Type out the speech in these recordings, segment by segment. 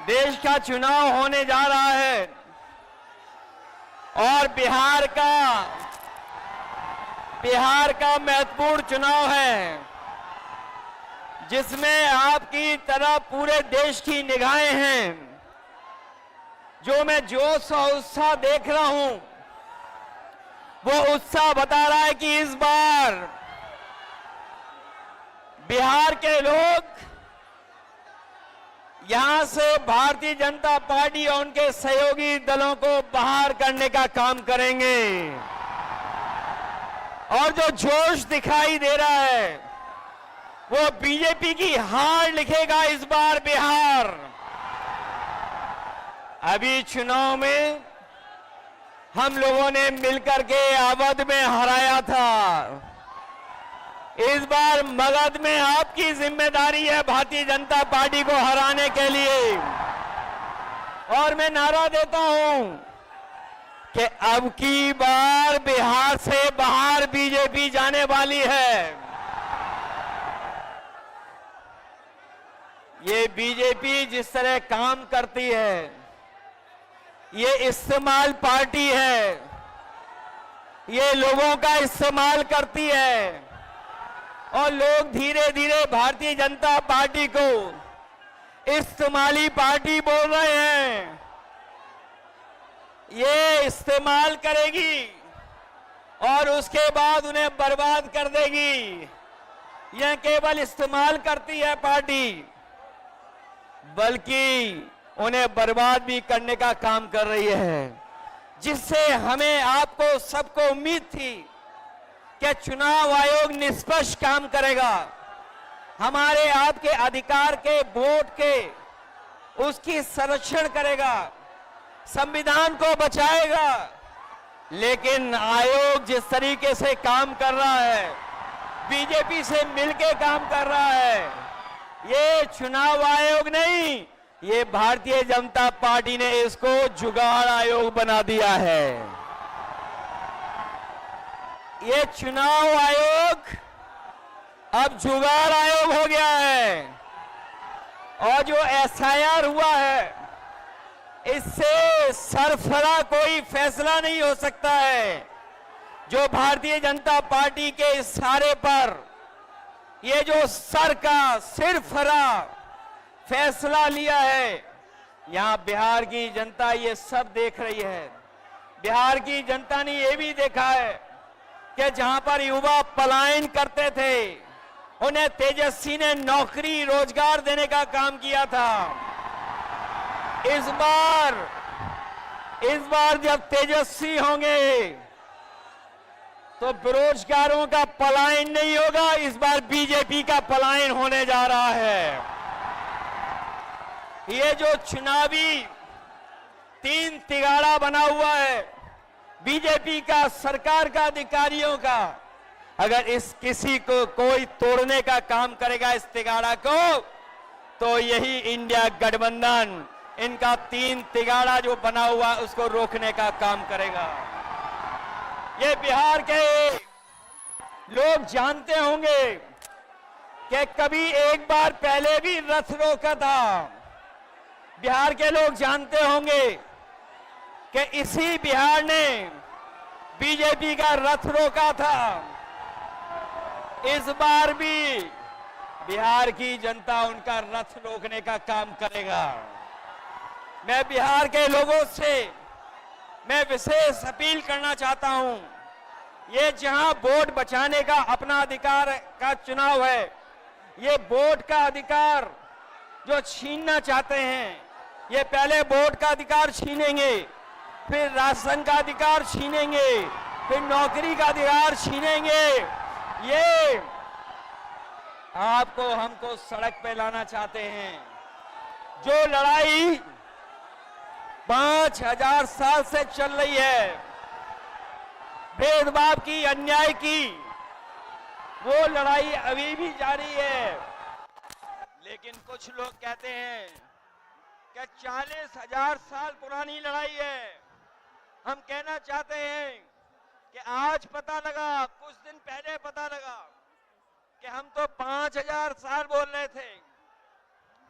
देश का चुनाव होने जा रहा है और बिहार का महत्वपूर्ण चुनाव है, जिसमें आपकी तरह पूरे देश की निगाहें हैं। जो मैं जोश और उत्साह देख रहा हूं, वो उत्साह बता रहा है कि इस बार बिहार के लोग यहां से भारतीय जनता पार्टी और उनके सहयोगी दलों को बाहर करने का काम करेंगे। और जो जोश दिखाई दे रहा है, वो बीजेपी की हार लिखेगा इस बार बिहार। अभी चुनाव में हम लोगों ने मिलकर के अवध में हराया था। इस बार मगध में आपकी जिम्मेदारी है भारतीय जनता पार्टी को हराने के लिए। और मैं नारा देता हूं कि अब की बार बिहार से बाहर बीजेपी जाने वाली है। ये बीजेपी जिस तरह काम करती है, ये इस्तेमाल पार्टी है, ये लोगों का इस्तेमाल करती है और लोग धीरे धीरे भारतीय जनता पार्टी को इस्तेमाली पार्टी बोल रहे हैं। ये इस्तेमाल करेगी और उसके बाद उन्हें बर्बाद कर देगी। यह केवल इस्तेमाल करती है पार्टी, बल्कि उन्हें बर्बाद भी करने का काम कर रही है। जिससे हमें आपको सबको उम्मीद थी कि चुनाव आयोग निष्पक्ष काम करेगा, हमारे आपके अधिकार के वोट के उसकी संरक्षण करेगा, संविधान को बचाएगा। लेकिन आयोग जिस तरीके से काम कर रहा है, बीजेपी से मिलके काम कर रहा है, ये चुनाव आयोग नहीं, ये भारतीय जनता पार्टी ने इसको जुगाड़ आयोग बना दिया है। ये चुनाव आयोग अब जुगाड़ आयोग हो गया है। और जो एसआईआर हुआ है, इससे सरफरा कोई फैसला नहीं हो सकता है। जो भारतीय जनता पार्टी के इशारे पर ये जो सर का सिरफरा फैसला लिया है, यहां बिहार की जनता ये सब देख रही है। बिहार की जनता ने ये भी देखा है कि जहां पर युवा पलायन करते थे, उन्हें तेजस्वी ने नौकरी रोजगार देने का काम किया था। इस बार जब तेजस्वी होंगे तो बेरोजगारों का पलायन नहीं होगा, इस बार बीजेपी का पलायन होने जा रहा है। ये जो चुनावी तीन तिगाड़ा बना हुआ है बीजेपी का, सरकार का, अधिकारियों का, अगर इस किसी को कोई तोड़ने का काम करेगा इस तिगाड़ा को, तो यही इंडिया गठबंधन इनका तीन तिगाड़ा जो बना हुआ उसको रोकने का काम करेगा। ये बिहार के लोग जानते होंगे कि कभी एक बार पहले भी रथ रोका था। बिहार के लोग जानते होंगे कि इसी बिहार ने बीजेपी का रथ रोका था। इस बार भी बिहार की जनता उनका रथ रोकने का काम करेगा। मैं बिहार के लोगों से मैं विशेष अपील करना चाहता हूं। ये जहां वोट बचाने का अपना अधिकार का चुनाव है, ये वोट का अधिकार जो छीनना चाहते हैं, ये पहले वोट का अधिकार छीनेंगे, फिर राशन का अधिकार छीनेंगे, फिर नौकरी का अधिकार छीनेंगे। ये आपको हमको सड़क पे लाना चाहते हैं। जो लड़ाई 5000 साल से चल रही है, भेदभाव की, अन्याय की, वो लड़ाई अभी भी जारी है। लेकिन कुछ लोग कहते हैं कि 40,000 साल पुरानी लड़ाई है। हम कहना चाहते हैं कि आज पता लगा, कुछ दिन पहले पता लगा कि हम तो 5000 साल बोल रहे थे,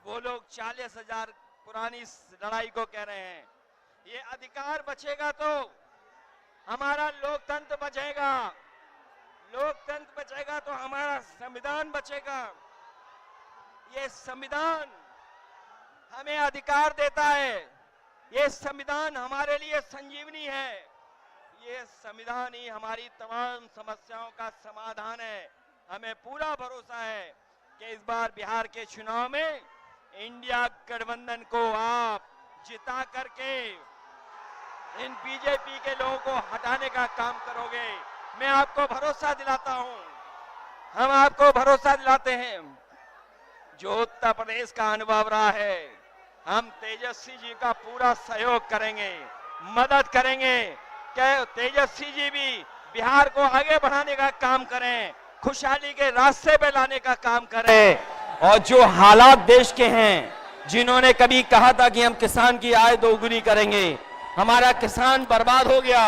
वो लोग 40,000 पुरानी लड़ाई को कह रहे हैं। ये अधिकार बचेगा तो हमारा लोकतंत्र बचेगा, लोकतंत्र बचेगा तो हमारा संविधान बचेगा। ये संविधान हमें अधिकार देता है, ये संविधान हमारे लिए संजीवनी है, ये संविधान ही हमारी तमाम समस्याओं का समाधान है। हमें पूरा भरोसा है कि इस बार बिहार के चुनाव में इंडिया गठबंधन को आप जिता करके इन बीजेपी के लोगों को हटाने का काम करोगे। मैं आपको भरोसा दिलाता हूं, हम आपको भरोसा दिलाते हैं। जो उत्तर प्रदेश का अनुभव रहा है, हम तेजस्वी जी का पूरा सहयोग करेंगे, मदद करेंगे कि तेजस्वी जी भी बिहार को आगे बढ़ाने का काम करें, खुशहाली के रास्ते पे लाने का काम करें। और जो हालात देश के हैं, जिन्होंने कभी कहा था कि हम किसान की आय दोगुनी करेंगे, हमारा किसान बर्बाद हो गया,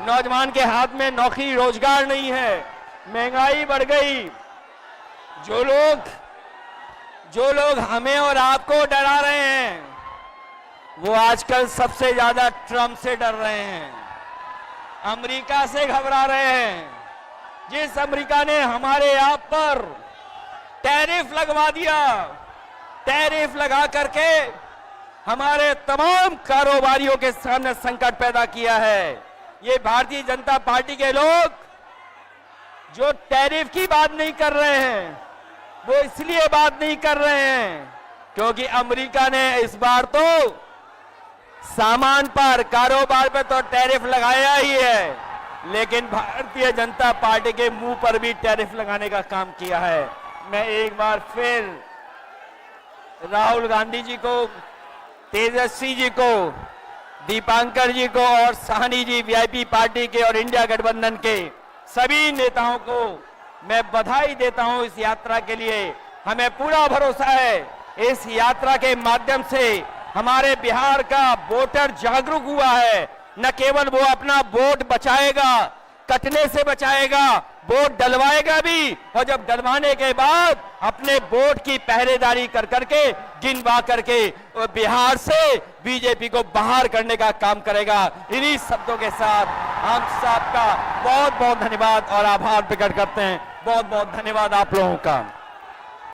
नौजवान के हाथ में नौकरी रोजगार नहीं है, महंगाई बढ़ गई। जो लोग हमें और आपको डरा रहे हैं, वो आजकल सबसे ज्यादा ट्रंप से डर रहे हैं, अमेरिका से घबरा रहे हैं। जिस अमेरिका ने हमारे आप पर टैरिफ लगवा दिया, टैरिफ लगा करके हमारे तमाम कारोबारियों के सामने संकट पैदा किया है। ये भारतीय जनता पार्टी के लोग जो टैरिफ की बात नहीं कर रहे हैं, वो इसलिए बात नहीं कर रहे हैं क्योंकि अमेरिका ने इस बार तो सामान पर, कारोबार पर तो टैरिफ लगाया ही है, लेकिन भारतीय जनता पार्टी के मुंह पर भी टैरिफ लगाने का काम किया है। मैं एक बार फिर राहुल गांधी जी को, तेजस्वी जी को, दीपांकर जी को और साहनी जी वीआईपी पार्टी के और इंडिया गठबंधन के सभी नेताओं को मैं बधाई देता हूं इस यात्रा के लिए। हमें पूरा भरोसा है इस यात्रा के माध्यम से हमारे बिहार का वोटर जागरूक हुआ है। न केवल वो अपना वोट बचाएगा, कटने से बचाएगा, वोट डलवाएगा भी, और जब डलवाने के बाद अपने वोट की पहरेदारी कर करके, गिनवा करके बिहार से बीजेपी को बाहर करने का काम करेगा। इन्हीं शब्दों के साथ हम सबका बहुत बहुत धन्यवाद और आभार प्रकट करते हैं। बहुत बहुत धन्यवाद आप लोगों का।